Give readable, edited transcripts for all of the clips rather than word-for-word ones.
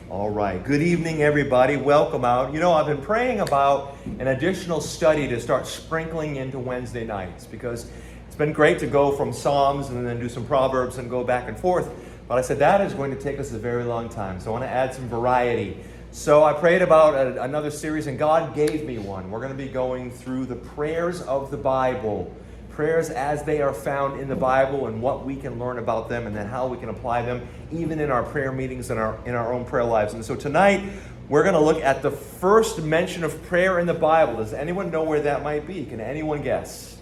All right. Good evening, everybody. Welcome out. You know, I've been praying about an additional study to start sprinkling into Wednesday nights because it's been great to go from Psalms and then do some Proverbs and go back and forth. But I said that is going to take us a very long time. So I want to add some variety. So I prayed about another series, and God gave me one. We're going to be going through the prayers of the Bible. Prayers as they are found in the Bible and what we can learn about them and then how we can apply them even in our prayer meetings and in our own prayer lives. And so tonight we're going to look at the first mention of prayer in the Bible. Does anyone know where that might be? Can anyone guess?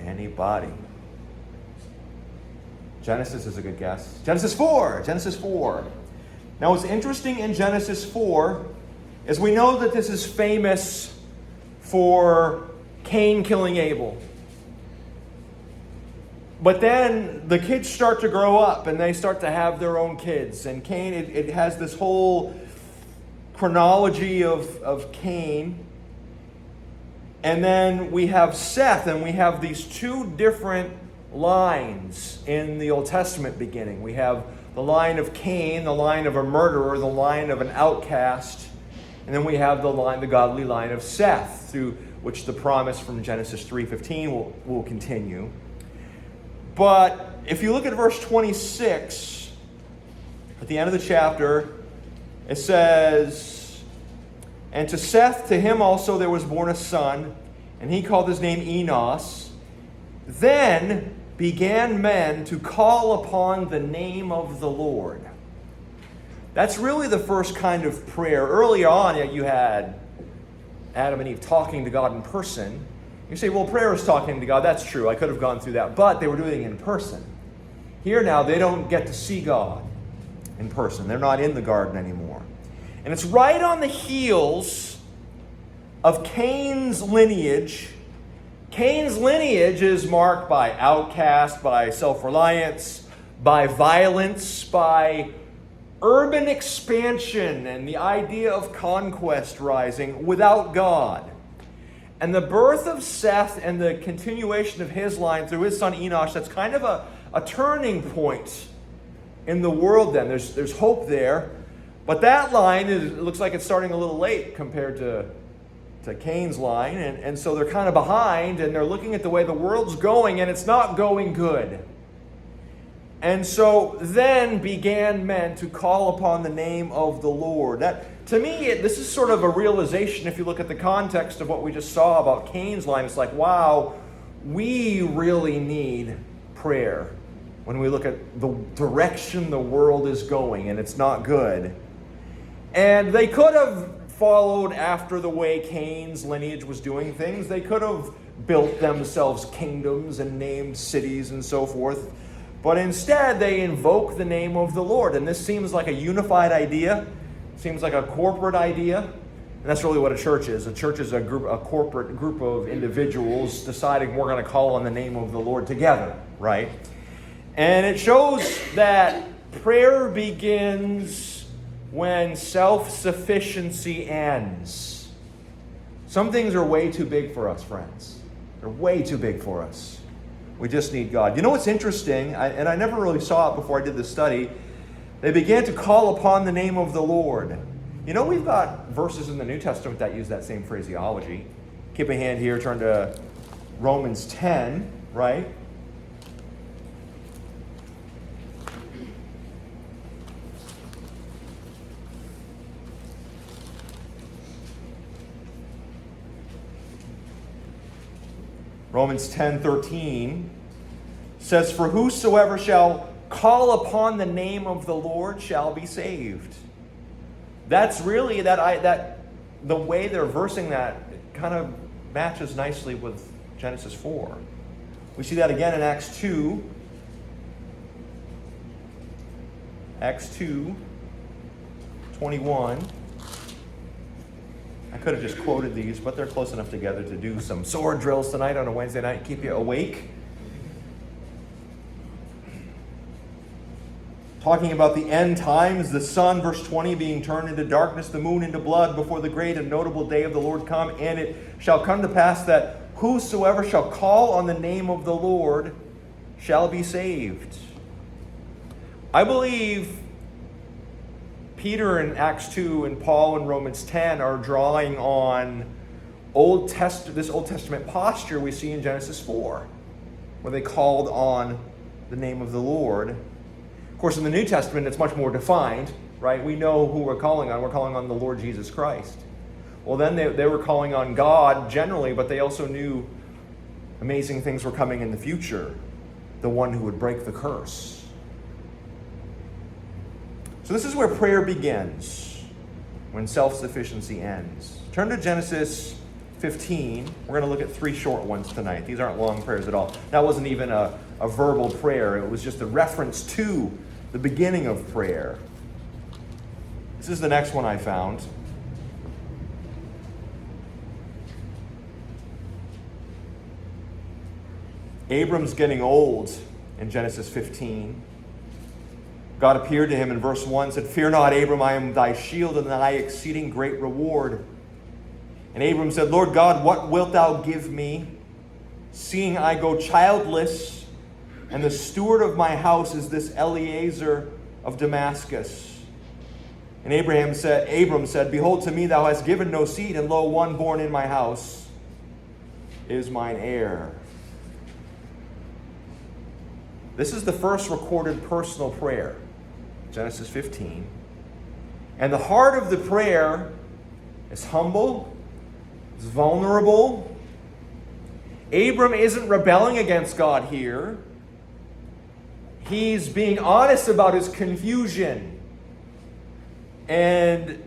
Anybody? Genesis is a good guess. Genesis 4. Genesis 4. Now what's interesting in Genesis 4 is we know that this is famous for Cain killing Abel. But then the kids start to grow up and they start to have their own kids. And Cain, it has this whole chronology of Cain. And then we have Seth, and we have these two different lines in the Old Testament beginning. We have the line of Cain, the line of a murderer, the line of an outcast. And then we have the godly line of Seth, through which the promise from Genesis 3:15 will continue. But if you look at verse 26, at the end of the chapter, it says, "And to Seth, to him also there was born a son, and he called his name Enos. Then began men to call upon the name of the Lord." That's really the first kind of prayer. Early on, you had Adam and Eve talking to God in person. You say, well, prayer is talking to God. That's true. I could have gone through that. But they were doing it in person. Here now, they don't get to see God in person. They're not in the garden anymore. And it's right on the heels of Cain's lineage. Cain's lineage is marked by outcast, by self-reliance, by violence, by urban expansion and the idea of conquest rising without God. And the birth of Seth and the continuation of his line through his son Enosh, that's kind of a turning point in the world then. There's hope there. But that line, it looks like it's starting a little late compared to Cain's line. And so they're kind of behind, and they're looking at the way the world's going, and it's not going good. And so then began men to call upon the name of the Lord. That, to me, this is sort of a realization. If you look at the context of what we just saw about Cain's line, it's like, wow, we really need prayer when we look at the direction the world is going, and it's not good. And they could have followed after the way Cain's lineage was doing things. They could have built themselves kingdoms and named cities and so forth. But instead, they invoke the name of the Lord. And this seems like a unified idea. Seems like a corporate idea. And that's really what a church is. A church is a corporate group of individuals deciding we're going to call on the name of the Lord together, right? And it shows that prayer begins when self-sufficiency ends. Some things are way too big for us, friends. They're way too big for us. We just need God. You know what's interesting, and I never really saw it before I did this study, they began to call upon the name of the Lord. You know, we've got verses in the New Testament that use that same phraseology. Keep a hand here, turn to Romans 10, right? Romans 10:13 says, "For whosoever shall call upon the name of the Lord shall be saved." That's really that the way they're versing that kind of matches nicely with Genesis 4. We see that again in Acts 2. Acts 2:21. I could have just quoted these, but they're close enough together to do some sword drills tonight on a Wednesday night, keep you awake. Talking about the end times, the sun, verse 20, being turned into darkness, the moon into blood, before the great and notable day of the Lord come. And it shall come to pass that whosoever shall call on the name of the Lord shall be saved. I believe Peter in Acts 2 and Paul in Romans 10 are drawing on this Old Testament posture we see in Genesis 4, where they called on the name of the Lord. Of course, in the New Testament, it's much more defined, right? We know who we're calling on. We're calling on the Lord Jesus Christ. Well, then they were calling on God generally, but they also knew amazing things were coming in the future. The one who would break the curse. So this is where prayer begins, when self-sufficiency ends. Turn to Genesis 15. We're going to look at 3 short ones tonight. These aren't long prayers at all. That wasn't even a verbal prayer. It was just a reference to the beginning of prayer. This is the next one I found. Abram's getting old in Genesis 15. God appeared to him in verse 1, said, "Fear not, Abram, I am thy shield and thy exceeding great reward." And Abram said, "Lord God, what wilt thou give me, seeing I go childless, and the steward of my house is this Eliezer of Damascus?" And Abram said, "Behold, to me thou hast given no seed, and lo, one born in my house is mine heir." This is the first recorded personal prayer, Genesis 15. And the heart of the prayer is humble, it's vulnerable. Abram isn't rebelling against God here. He's being honest about his confusion. And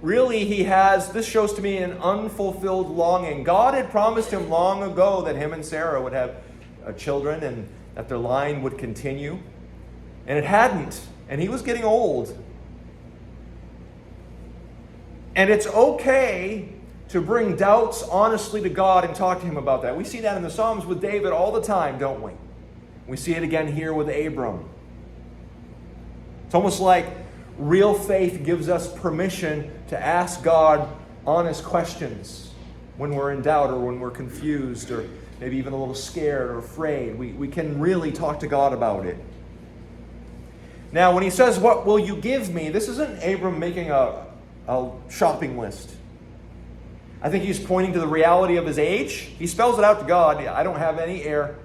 really this shows to me an unfulfilled longing. God had promised him long ago that him and Sarah would have children and that their line would continue. And it hadn't. And he was getting old. And it's okay to bring doubts honestly to God and talk to him about that. We see that in the Psalms with David all the time, don't we? We see it again here with Abram. It's almost like real faith gives us permission to ask God honest questions when we're in doubt or when we're confused or maybe even a little scared or afraid. We can really talk to God about it. Now, when he says, "What will you give me?" this isn't Abram making a shopping list. I think he's pointing to the reality of his age. He spells it out to God. I don't have any heir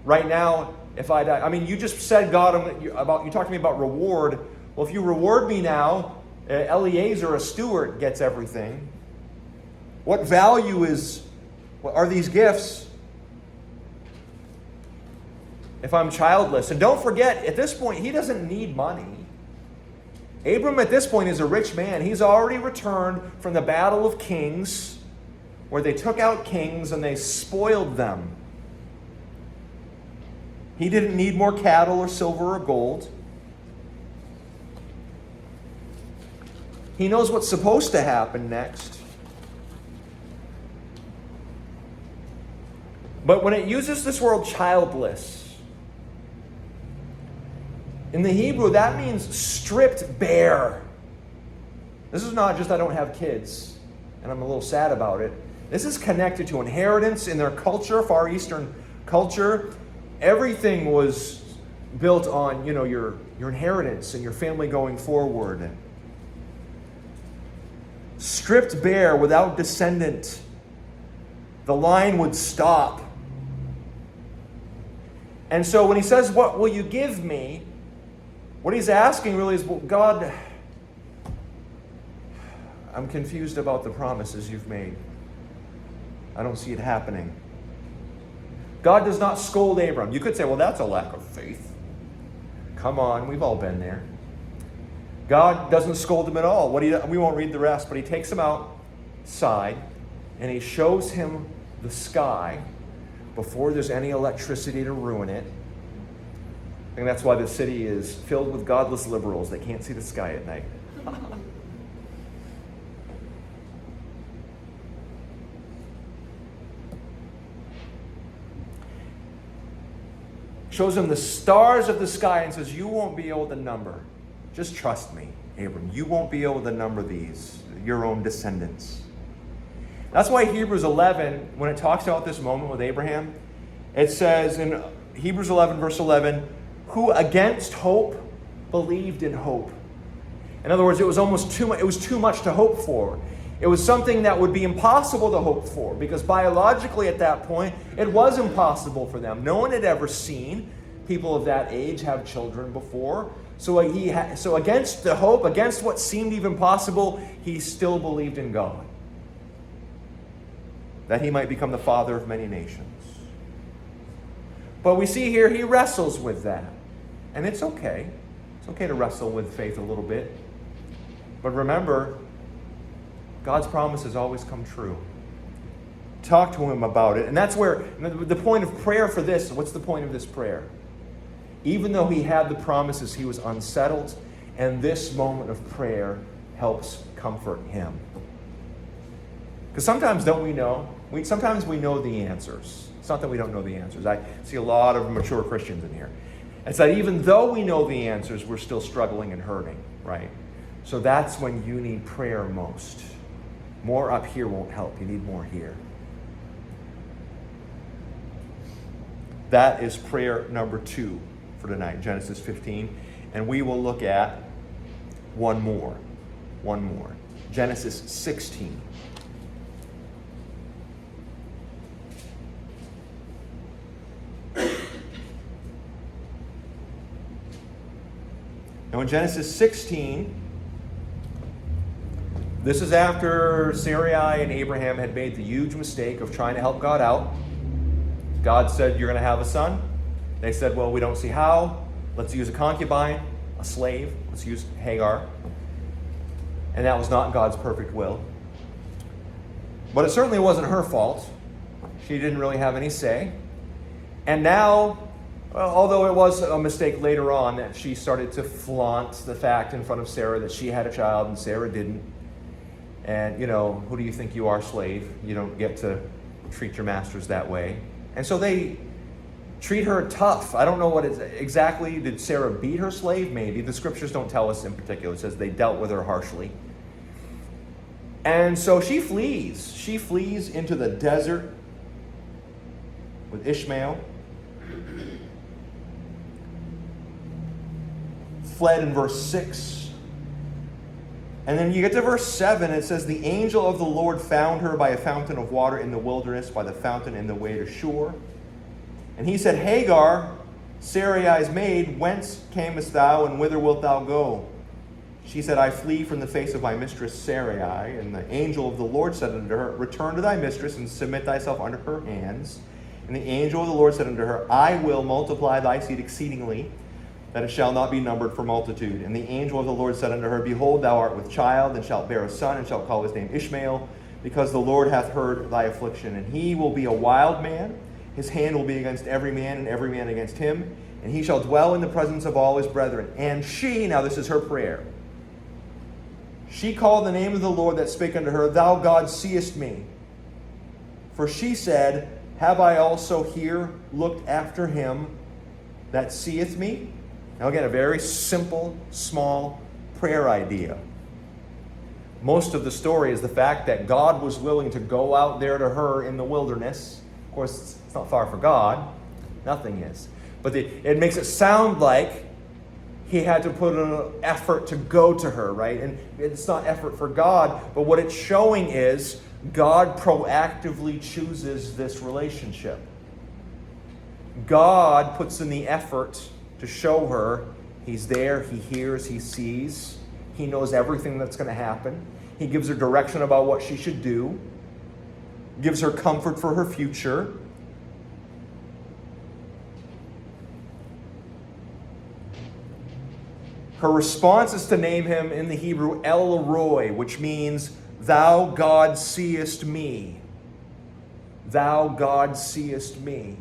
right now if I die. I mean, you just said, God, you talked to me about reward. Well, if you reward me now, Eliezer, a steward, gets everything. What value are these gifts if I'm childless? And don't forget, at this point, he doesn't need money. Abram at this point is a rich man. He's already returned from the battle of kings, where they took out kings and they spoiled them. He didn't need more cattle or silver or gold. He knows what's supposed to happen next. But when it uses this word childless, in the Hebrew, that means stripped bare. This is not just I don't have kids, and I'm a little sad about it. This is connected to inheritance in their culture, Far Eastern culture. Everything was built on, your inheritance and your family going forward. Stripped bare, without descendant, the line would stop. And so when he says, "What will you give me?" what he's asking really is, well, God, I'm confused about the promises you've made. I don't see it happening. God does not scold Abram. You could say, well, that's a lack of faith. Come on, we've all been there. God doesn't scold him at all. We won't read the rest, but he takes him outside and he shows him the sky before there's any electricity to ruin it. I think that's why the city is filled with godless liberals. They can't see the sky at night. Shows him the stars of the sky and says, you won't be able to number. Just trust me, Abram. You won't be able to number these, your own descendants. That's why Hebrews 11, when it talks about this moment with Abraham, it says in Hebrews 11, verse 11, who against hope believed in hope, In other words, it was almost too much. It was too much to hope for. It was something that would be impossible to hope for, because biologically at that point, it was impossible for them. No one had ever seen people of that age have children before. So against the hope, against what seemed even possible, he still believed in God, that he might become the father of many nations. But we see here he wrestles with that. And it's okay. It's okay to wrestle with faith a little bit. But remember, God's promises always come true. Talk to him about it. And that's where the point of prayer for this, what's the point of this prayer? Even though he had the promises, he was unsettled. And this moment of prayer helps comfort him. Because sometimes, don't we know? Sometimes we know the answers. It's not that we don't know the answers. I see a lot of mature Christians in here. It's that even though we know the answers, we're still struggling and hurting, right? So that's when you need prayer most. More up here won't help. You need more here. That is prayer number 2 for tonight, Genesis 15. And we will look at one more. Genesis 16. Now in Genesis 16, this is after Sarai and Abraham had made the huge mistake of trying to help God out. God said, you're going to have a son. They said, well, we don't see how. Let's use a concubine, a slave. Let's use Hagar. And that was not God's perfect will. But it certainly wasn't her fault. She didn't really have any say. And now, well, although it was a mistake later on that she started to flaunt the fact in front of Sarah that she had a child and Sarah didn't. And, who do you think you are, slave? You don't get to treat your masters that way. And so they treat her tough. I don't know what exactly. Did Sarah beat her slave? Maybe. The scriptures don't tell us in particular. It says they dealt with her harshly. And so she flees. She flees into the desert with Ishmael. Fled in verse 6. And then you get to verse 7, it says, the angel of the Lord found her by a fountain of water in the wilderness, by the fountain in the way to Shur. And he said, Hagar, Sarai's maid, whence camest thou, and whither wilt thou go? She said, I flee from the face of my mistress Sarai. And the angel of the Lord said unto her, return to thy mistress, and submit thyself under her hands. And the angel of the Lord said unto her, I will multiply thy seed exceedingly, that it shall not be numbered for multitude. And the angel of the Lord said unto her, behold, thou art with child, and shalt bear a son, and shalt call his name Ishmael, because the Lord hath heard thy affliction. And he will be a wild man. His hand will be against every man, and every man against him. And he shall dwell in the presence of all his brethren. And she, now this is her prayer, she called the name of the Lord that spake unto her, thou God seest me. For she said, have I also here looked after him that seeth me? Now again, a very simple, small prayer idea. Most of the story is the fact that God was willing to go out there to her in the wilderness. Of course, it's not far for God. Nothing is. But it makes it sound like he had to put in an effort to go to her, right? And it's not effort for God, but what it's showing is God proactively chooses this relationship. God puts in the effort to show her he's there, he hears, he sees, he knows everything that's going to happen. He gives her direction about what she should do, gives her comfort for her future. Her response is to name him in the Hebrew El Roi, which means, thou God seest me. Thou God seest me.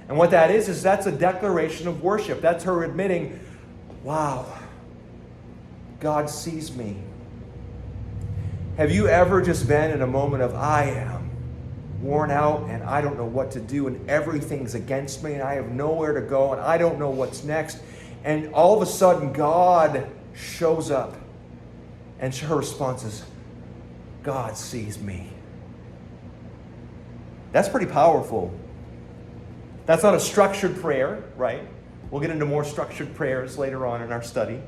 And what that is that's a declaration of worship. That's her admitting, wow, God sees me. Have you ever just been in a moment of, I am worn out and I don't know what to do and everything's against me and I have nowhere to go and I don't know what's next? And all of a sudden God shows up and her response is, God sees me. That's pretty powerful. That's not a structured prayer, right? We'll get into more structured prayers later on in our study.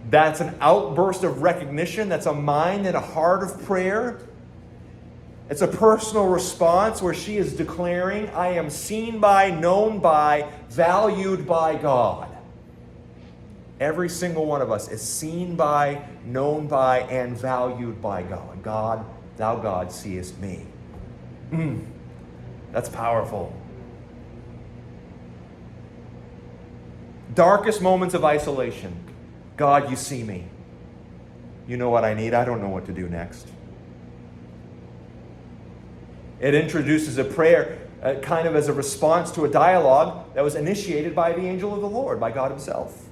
That's an outburst of recognition. That's a mind and a heart of prayer. It's a personal response where she is declaring, I am seen by, known by, valued by God. Every single one of us is seen by, known by, and valued by God. God, thou God, seest me. That's powerful. Darkest moments of isolation. God, you see me. You know what I need. I don't know what to do next. It introduces a prayer kind of as a response to a dialogue that was initiated by the angel of the Lord, by God himself.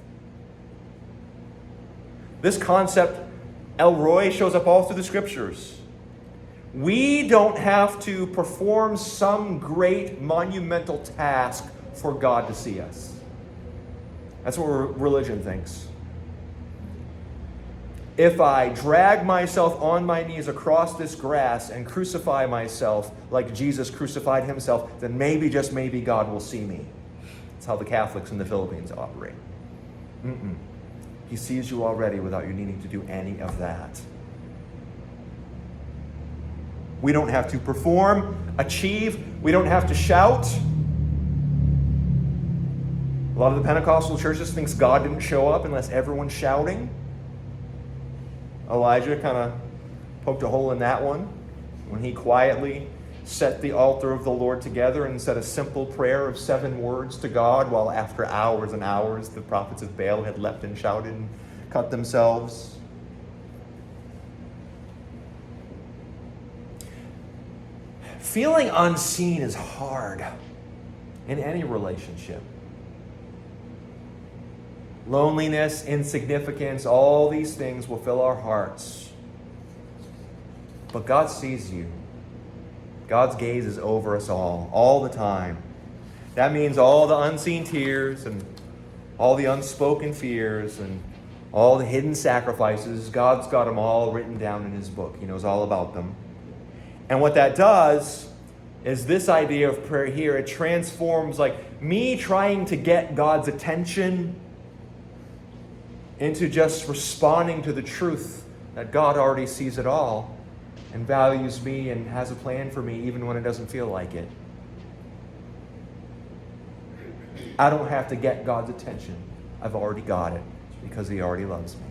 This concept, El Roi, shows up all through the scriptures. We don't have to perform some great monumental task for God to see us. That's what religion thinks. If I drag myself on my knees across this grass and crucify myself like Jesus crucified himself, then maybe, just maybe, God will see me. That's how the Catholics in the Philippines operate. He sees you already without you needing to do any of that. We don't have to perform, achieve. We don't have to shout. A lot of the Pentecostal churches thinks God didn't show up unless everyone's shouting. Elijah kind of poked a hole in that one when he quietly set the altar of the Lord together and said a simple prayer of 7 words to God, while after hours and hours the prophets of Baal had leapt and shouted and cut themselves. Feeling unseen is hard in any relationship. Loneliness, insignificance, all these things will fill our hearts. But God sees you. God's gaze is over us all the time. That means all the unseen tears and all the unspoken fears and all the hidden sacrifices. God's got them all written down in his book. He knows all about them. And what that does is this idea of prayer here, it transforms like me trying to get God's attention into just responding to the truth that God already sees it all and values me and has a plan for me even when it doesn't feel like it. I don't have to get God's attention. I've already got it because he already loves me.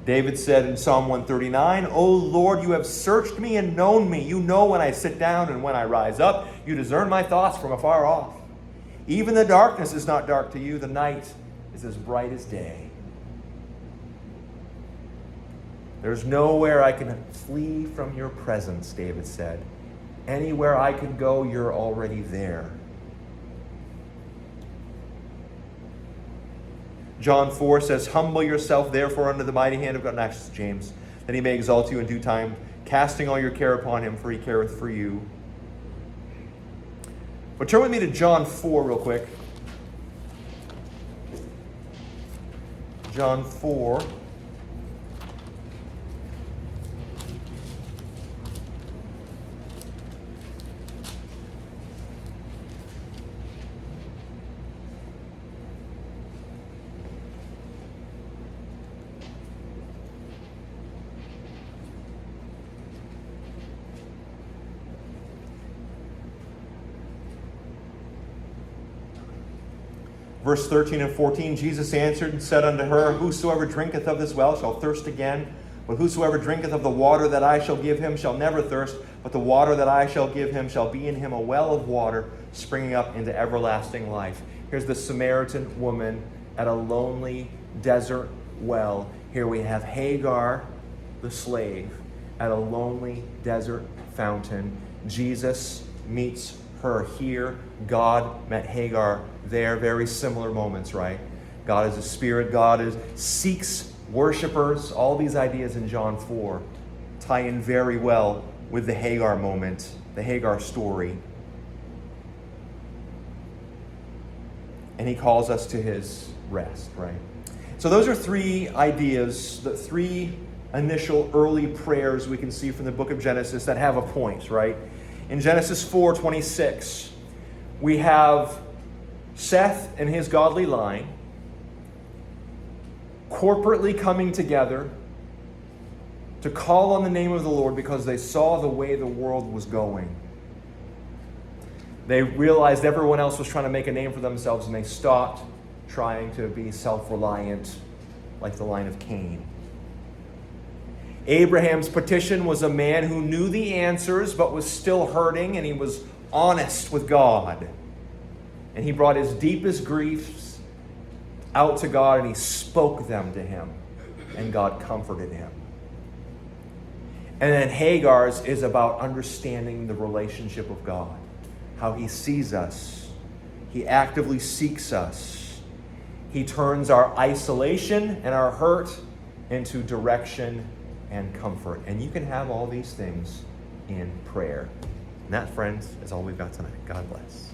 David said in Psalm 139, O Lord, you have searched me and known me. You know when I sit down and when I rise up. You discern my thoughts from afar off. Even the darkness is not dark to you. The night is as bright as day. There's nowhere I can flee from your presence, David said. Anywhere I can go, you're already there. John 4 says, Humble yourself, therefore, under the mighty hand of God. Next, James, that he may exalt you in due time, casting all your care upon him, for he careth for you. But turn with me to John 4 real quick. John 4. Verse 13 and 14, Jesus answered and said unto her, Whosoever drinketh of this well shall thirst again, but whosoever drinketh of the water that I shall give him shall never thirst, but the water that I shall give him shall be in him a well of water springing up into everlasting life. Here's the Samaritan woman at a lonely desert well. Here we have Hagar, the slave, at a lonely desert fountain. Jesus meets her here. God met Hagar there. Very similar moments, right? God is a spirit. God seeks worshipers. All these ideas in John 4 tie in very well with the Hagar moment, the Hagar story. And he calls us to his rest, right? So those are 3 ideas, the 3 initial early prayers we can see from the book of Genesis that have a point, right? In Genesis 4:26, we have Seth and his godly line corporately coming together to call on the name of the Lord because they saw the way the world was going. They realized everyone else was trying to make a name for themselves, and they stopped trying to be self-reliant like the line of Cain. Abraham's petition was a man who knew the answers but was still hurting, and he was honest with God. And he brought his deepest griefs out to God, and he spoke them to him, and God comforted him. And then Hagar's is about understanding the relationship of God, how he sees us. He actively seeks us. He turns our isolation and our hurt into direction and comfort. And you can have all these things in prayer. And that, friends, is all we've got tonight. God bless.